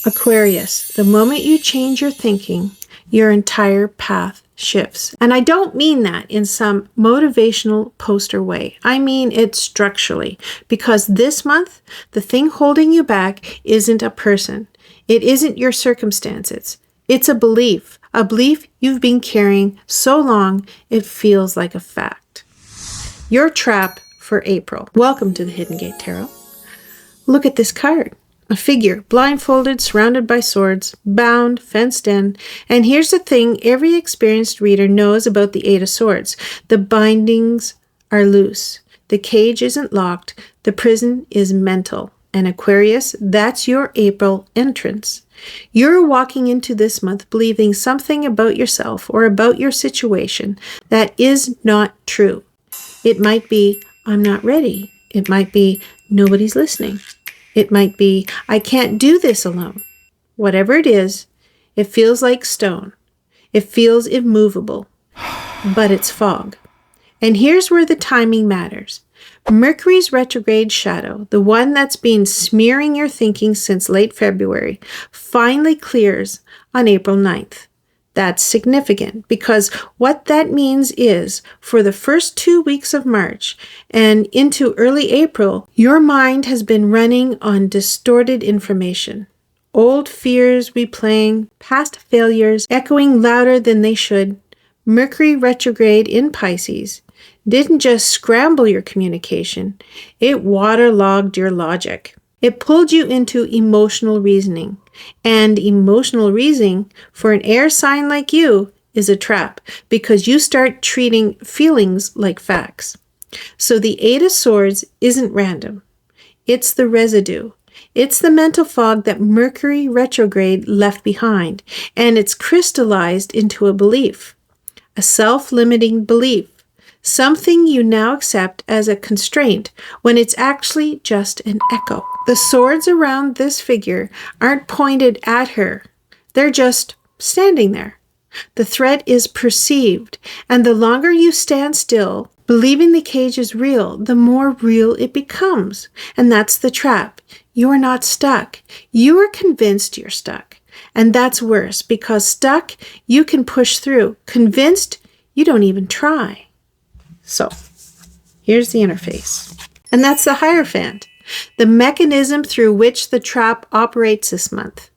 Aquarius, the moment you change your thinking, your entire path shifts. And I don't mean that in some motivational poster way. I mean it structurally, because this month, the thing holding you back isn't a person. It isn't your circumstances. It's a belief you've been carrying so long it feels like a fact. Your trap for April. Welcome to the Hidden Gate Tarot. Look at this card. A figure, blindfolded, surrounded by swords, bound, fenced in. And here's the thing every experienced reader knows about the Eight of Swords. The bindings are loose. The cage isn't locked. The prison is mental. And Aquarius, that's your April entrance. You're walking into this month believing something about yourself or about your situation that is not true. It might be, I'm not ready. It might be, nobody's listening. It might be, I can't do this alone. Whatever it is, it feels like stone. It feels immovable, but it's fog. And here's where the timing matters. Mercury's retrograde shadow, the one that's been smearing your thinking since late February, finally clears on April 9th. That's significant because what that means is for the first 2 weeks of March and into early April, your mind has been running on distorted information. Old fears replaying, past failures echoing louder than they should. Mercury retrograde in Pisces didn't just scramble your communication, it waterlogged your logic. It pulled you into emotional reasoning. And emotional reasoning for an air sign like you is a trap because you start treating feelings like facts. So the Eight of Swords isn't random. It's the residue. It's the mental fog that Mercury retrograde left behind, and it's crystallized into a belief, a self-limiting belief. Something you now accept as a constraint when it's actually just an echo. The swords around this figure aren't pointed at her. They're just standing there. The threat is perceived, and the longer you stand still, believing the cage is real, the more real it becomes. And that's the trap. You're not stuck. You are convinced you're stuck. And that's worse, because stuck, you can push through. Convinced, you don't even try. So, here's the interface. And that's the Hierophant, the mechanism through which the trap operates this month.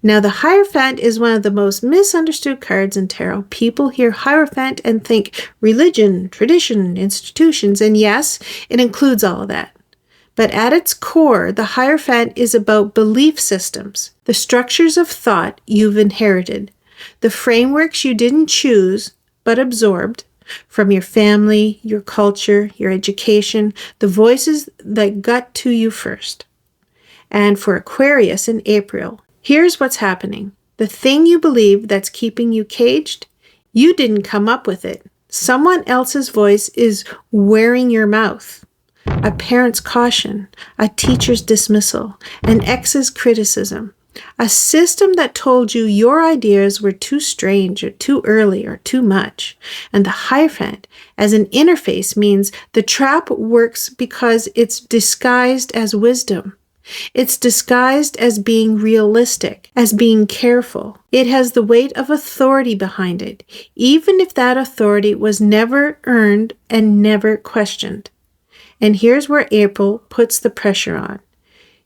Now, the Hierophant is one of the most misunderstood cards in tarot. People hear Hierophant and think religion, tradition, institutions, and yes, it includes all of that. But at its core, the Hierophant is about belief systems, the structures of thought you've inherited, the frameworks you didn't choose but absorbed, from your family, your culture, your education, the voices that got to you first. And for Aquarius in April, here's what's happening. The thing you believe that's keeping you caged, you didn't come up with it. Someone else's voice is wearing your mouth. A parent's caution, a teacher's dismissal, an ex's criticism. A system that told you your ideas were too strange or too early or too much. And the Hierophant as an interface means the trap works because it's disguised as wisdom. It's disguised as being realistic, as being careful. It has the weight of authority behind it, even if that authority was never earned and never questioned. And here's where April puts the pressure on.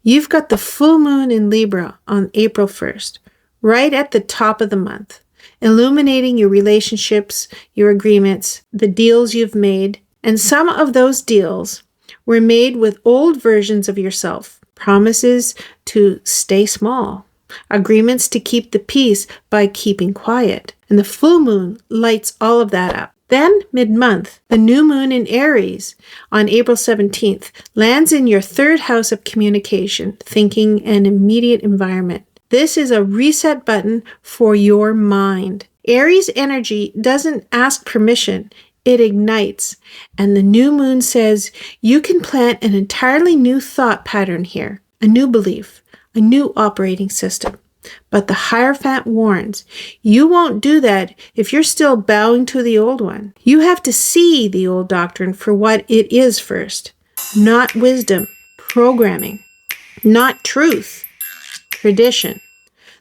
You've got the full moon in Libra on April 1st, right at the top of the month, illuminating your relationships, your agreements, the deals you've made. And some of those deals were made with old versions of yourself, promises to stay small, agreements to keep the peace by keeping quiet. And the full moon lights all of that up. Then, mid-month, the new moon in Aries on April 17th lands in your third house of communication, thinking, and immediate environment. This is a reset button for your mind. Aries energy doesn't ask permission, it ignites. And the new moon says you can plant an entirely new thought pattern here, a new belief, a new operating system. But the Hierophant warns, you won't do that if you're still bowing to the old one. You have to see the old doctrine for what it is first. Not wisdom, programming. Not truth, tradition.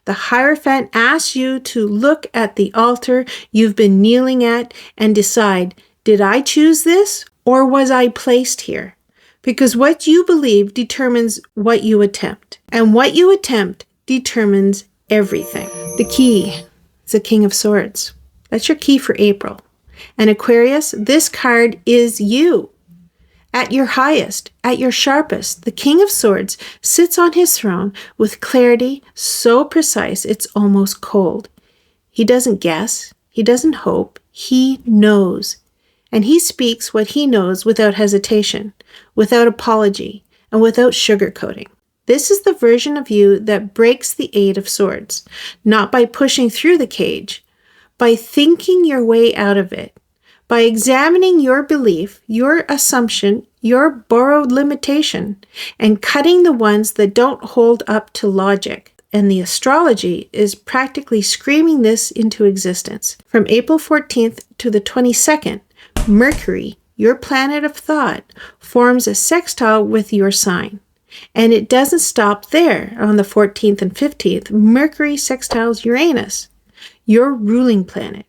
The Hierophant asks you to look at the altar you've been kneeling at and decide, did I choose this or was I placed here? Because what you believe determines what you attempt, and what you attempt determines everything. The key is the King of Swords. That's your key for April. And Aquarius, this card is you. At your highest, at your sharpest, the King of Swords sits on his throne with clarity so precise it's almost cold. He doesn't guess, he doesn't hope, he knows. And he speaks what he knows without hesitation, without apology, and without sugarcoating. This is the version of you that breaks the Eight of Swords, not by pushing through the cage, by thinking your way out of it. By examining your belief, your assumption, your borrowed limitation, and cutting the ones that don't hold up to logic. And the astrology is practically screaming this into existence. From April 14th to the 22nd, Mercury, your planet of thought, forms a sextile with your sign. And it doesn't stop there. On the 14th and 15th, Mercury sextiles Uranus, your ruling planet.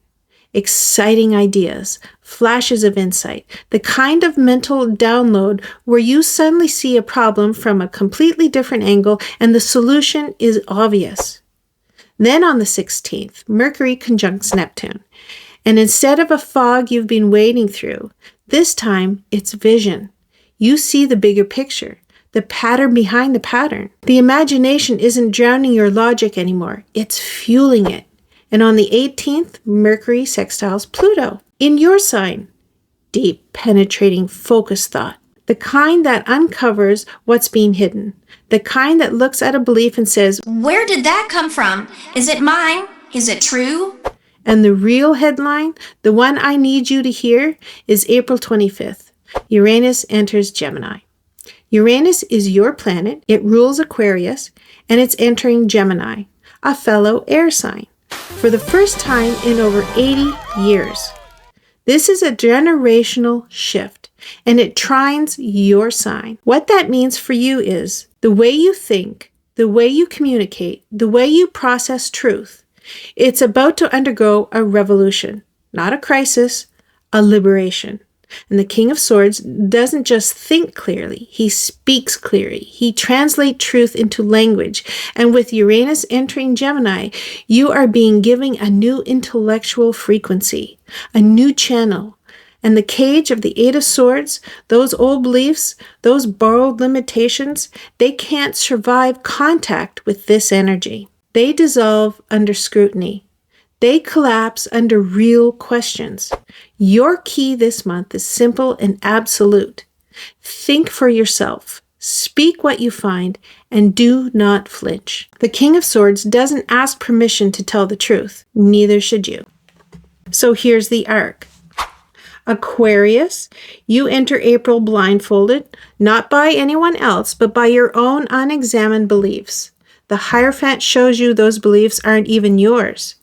Exciting ideas, flashes of insight, the kind of mental download where you suddenly see a problem from a completely different angle and the solution is obvious. Then on the 16th, Mercury conjuncts Neptune. And instead of a fog you've been wading through, this time it's vision. You see the bigger picture, the pattern behind the pattern. The imagination isn't drowning your logic anymore, it's fueling it. And on the 18th, Mercury sextiles Pluto in your sign. Deep, penetrating, focused thought. The kind that uncovers what's being hidden. The kind that looks at a belief and says, where did that come from? Is it mine? Is it true? And the real headline, the one I need you to hear, is April 25th. Uranus enters Gemini. Uranus is your planet. It rules Aquarius, and it's entering Gemini, a fellow air sign. For the first time in over 80 years. This is a generational shift, and it trines your sign. What that means for you is the way you think, the way you communicate, the way you process truth. It's about to undergo a revolution, not a crisis, a liberation. And the King of Swords doesn't just think clearly, he speaks clearly. He translates truth into language. And with Uranus entering Gemini, you are being given a new intellectual frequency, a new channel. And the cage of the Eight of Swords, those old beliefs, those borrowed limitations, they can't survive contact with this energy. They dissolve under scrutiny. They collapse under real questions. Your key this month is simple and absolute. Think for yourself. Speak what you find and do not flinch. The King of Swords doesn't ask permission to tell the truth. Neither should you. So here's the arc. Aquarius, you enter April blindfolded, not by anyone else, but by your own unexamined beliefs. The Hierophant shows you those beliefs aren't even yours.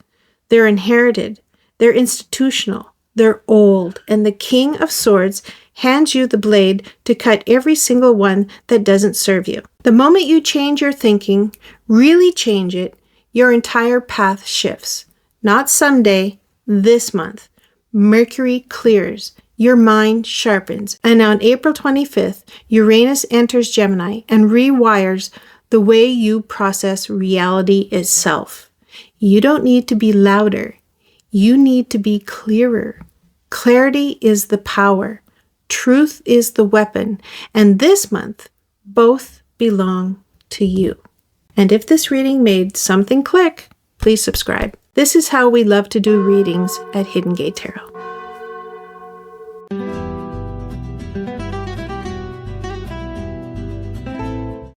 They're inherited, they're institutional, they're old, and the King of Swords hands you the blade to cut every single one that doesn't serve you. The moment you change your thinking, really change it, your entire path shifts. Not someday, this month. Mercury clears, your mind sharpens, and on April 25th, Uranus enters Gemini and rewires the way you process reality itself. You don't need to be louder. You need to be clearer. Clarity is the power. Truth is the weapon. And this month, both belong to you. And if this reading made something click, please subscribe. This is how we love to do readings at Hidden Gate Tarot.